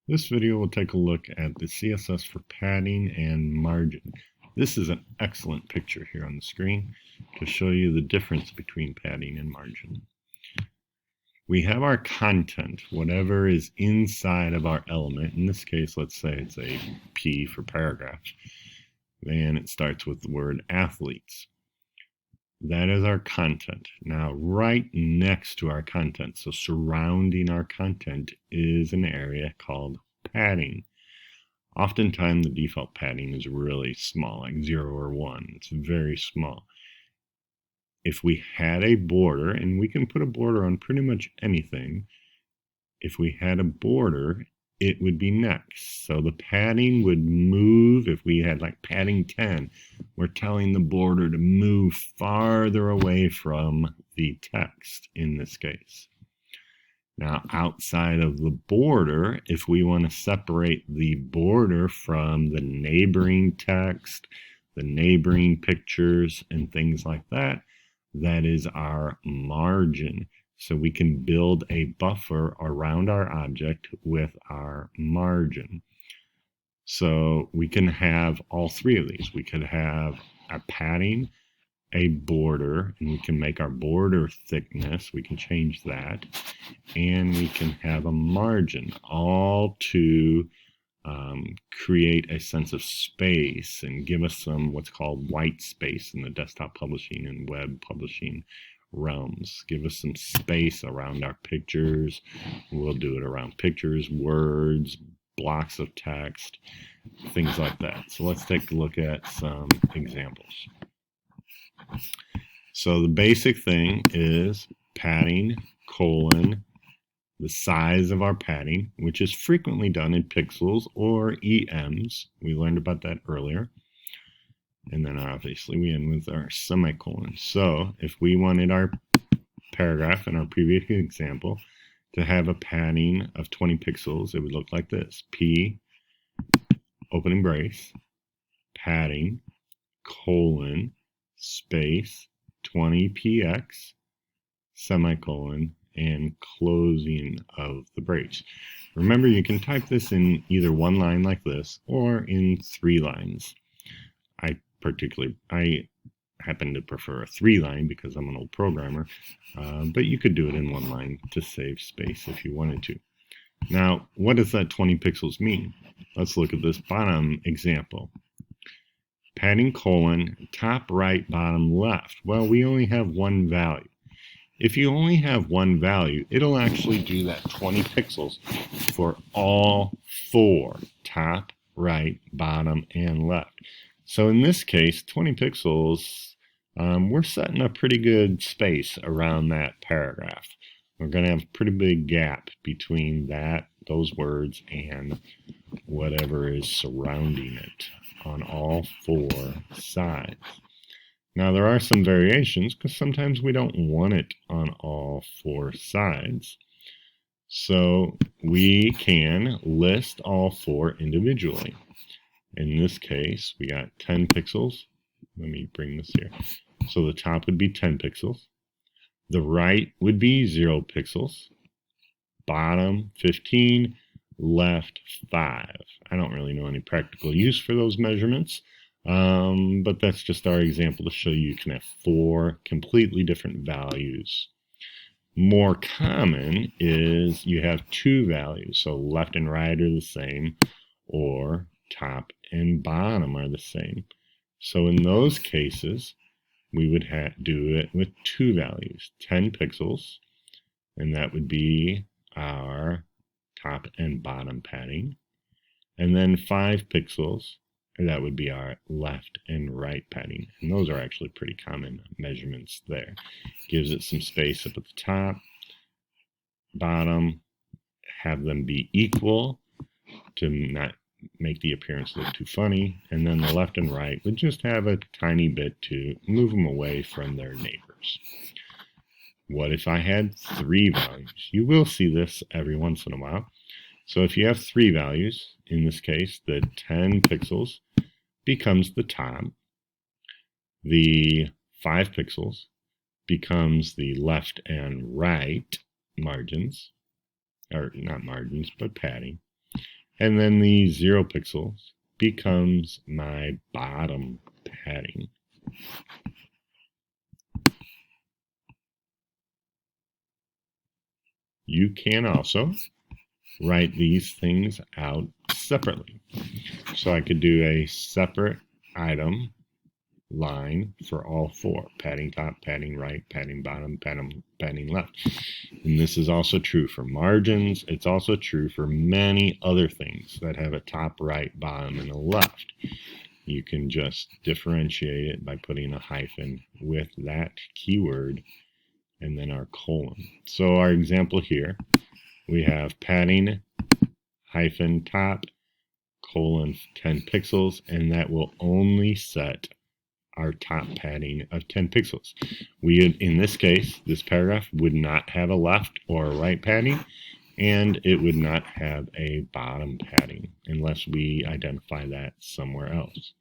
This video will take a look at the CSS for padding and margin. This is an excellent picture here on the screen to show you the difference between padding and margin. We have our content, whatever is inside of our element. In this case, let's say it's a P for paragraph. Then it starts with the word athletes. That is our content. Now, right next to our content, so surrounding our content, is an area called padding. Oftentimes, the default padding is really small, like 0 or 1. It's very small. If we had a border, and we can put a border on pretty much anything, if we had a border, it would be next. So the padding would move. If we had like padding 10, we're telling the border to move farther away from the text in this case. Now, outside of the border, if we want to separate the border from the neighboring text, the neighboring pictures, and things like that, that is our margin. So we can build a buffer around our object with our margin. So we can have all three of these. We could have a padding, a border, and we can make our border thickness. We can change that. And we can have a margin, all to create a sense of space and give us some what's called white space in the desktop publishing and web publishing realms. Give us some space around our pictures. We'll do it around pictures, words, blocks of text, things like that. So let's take a look at some examples. So the basic thing is padding, colon, the size of our padding, which is frequently done in pixels or EMs. We learned about that earlier. And then obviously we end with our semicolon. So if we wanted our paragraph in our previous example to have a padding of 20 pixels, it would look like this. P, opening brace, padding, colon, space, 20px, semicolon, and closing of the brace. Remember, you can type this in either one line like this or in 3 lines. I happen to prefer a 3-line because I'm an old programmer, but you could do it in 1 line to save space if you wanted to. Now, what does that 20 pixels mean? Let's look at this bottom example. Padding colon, top right, bottom left. Well, we only have 1 value. If you only have 1 value, it'll actually do that 20 pixels for all 4, top, right, bottom, and left. So in this case, 20 pixels, we're setting a pretty good space around that paragraph. We're going to have a pretty big gap between those words, and whatever is surrounding it on all 4 sides. Now, there are some variations because sometimes we don't want it on all 4 sides. So we can list all 4 individually. In this case, we got 10 pixels. Let me bring this here. So the top would be 10 pixels. The right would be 0 pixels. Bottom, 15. Left, 5. I don't really know any practical use for those measurements. But that's just our example to show you can have 4 completely different values. More common is you have 2 values, so left and right are the same, or top and bottom are the same. So in those cases, we would do it with 2 values, 10 pixels, and that would be our top and bottom padding, and then 5 pixels, and that would be our left and right padding. And those are actually pretty common measurements there. Gives it some space up at the top, bottom, have them be equal to not make the appearance look too funny. And then the left and right would just have a tiny bit to move them away from their neighbors. What if I had 3 values? You will see this every once in a while. So if you have 3 values, in this case, the 10 pixels becomes the top. The 5 pixels becomes the left and right margins, or not margins, but padding. And then the 0 pixels becomes my bottom padding. You can also write these things out separately. So I could do a separate item line for all 4: padding top, padding right, padding bottom, padding left. And this is also true for margins. It's also true for many other things that have a top, right, bottom, and a left. You can just differentiate it by putting a hyphen with that keyword and then our colon. So our example here, we have padding hyphen top colon 10 pixels, and that will only set our top padding of 10 pixels. In this case, this paragraph would not have a left or a right padding, and it would not have a bottom padding unless we identify that somewhere else.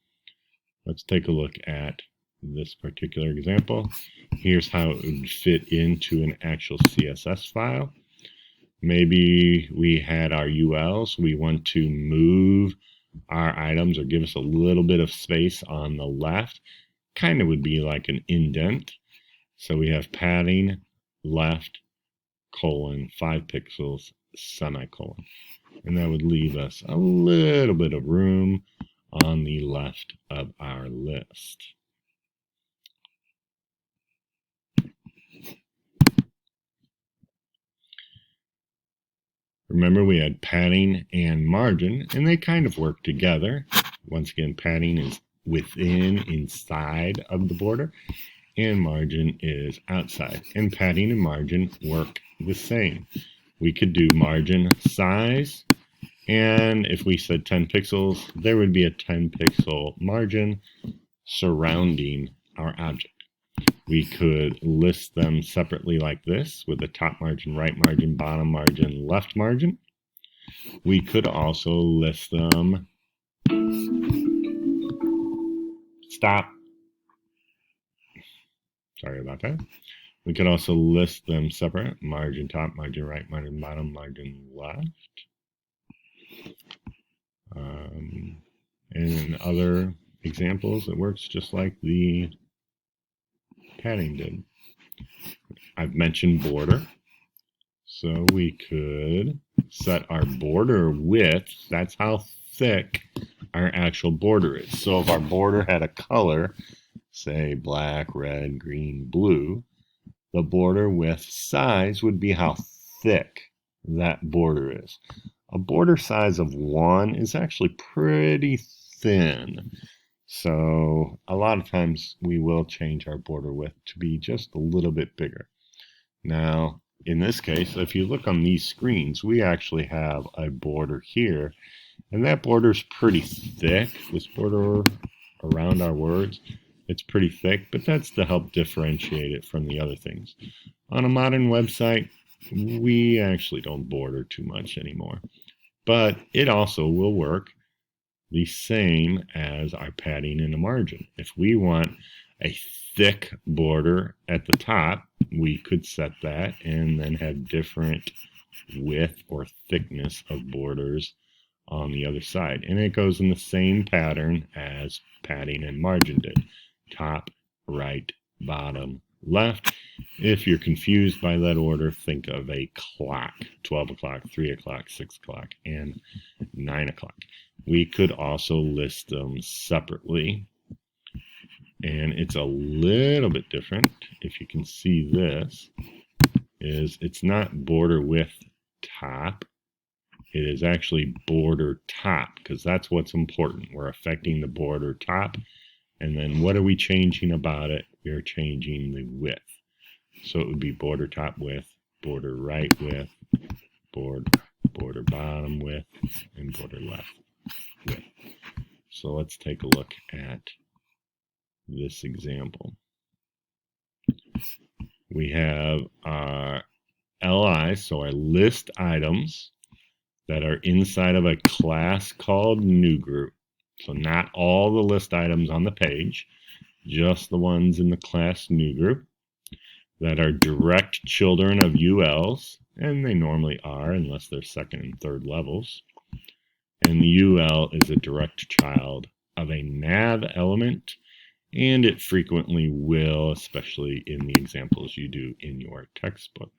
Let's take a look at this particular example. Here's how it would fit into an actual CSS file. Maybe we had our ULs. We want to move our items or give us a little bit of space on the left. Kind of would be like an indent. So we have padding left colon 5 pixels semicolon. And that would leave us a little bit of room on the left of our list. Remember, we had padding and margin, and they kind of work together. Once again, padding is within, inside of the border, and margin is outside. And padding and margin work the same. We could do margin size, and if we said 10 pixels, there would be a 10 pixel margin surrounding our object. We could list them separately like this, with the top margin, right margin, bottom margin, left margin. We could also list them, stop, sorry about that. We could also list them separate, margin top, margin right, margin bottom, margin left. And in other examples, it works just like the padding did. I've mentioned border. So we could set our border width. That's how thick our actual border is. So if our border had a color, say black, red, green, blue, the border width size would be how thick that border is. A border size of 1 is actually pretty thin. So a lot of times we will change our border width to be just a little bit bigger. Now, in this case, if you look on these screens, we actually have a border here, and that border is pretty thick. This border around our words, it's pretty thick, but that's to help differentiate it from the other things. On a modern website, we actually don't border too much anymore, but it also will work the same as our padding and a margin. If we want a thick border at the top, we could set that and then have different width or thickness of borders on the other side. And it goes in the same pattern as padding and margin did. Top, right, bottom, left. If you're confused by that order, think of a clock. 12 o'clock, 3 o'clock, 6 o'clock, and 9 o'clock. We could also list them separately. And it's a little bit different. If you can see this, it's not border width top. It is actually border top, because that's what's important. We're affecting the border top. And then what are we changing about it? We're changing the width. So it would be border top width, border right width, border bottom width, and border left width. So let's take a look at this example. We have our LIs, so our list items that are inside of a class called new group. So not all the list items on the page, just the ones in the class new group that are direct children of ULs, and they normally are unless they're second and third levels. and the UL is a direct child of a nav element, and it frequently will, especially in the examples you do in your textbook.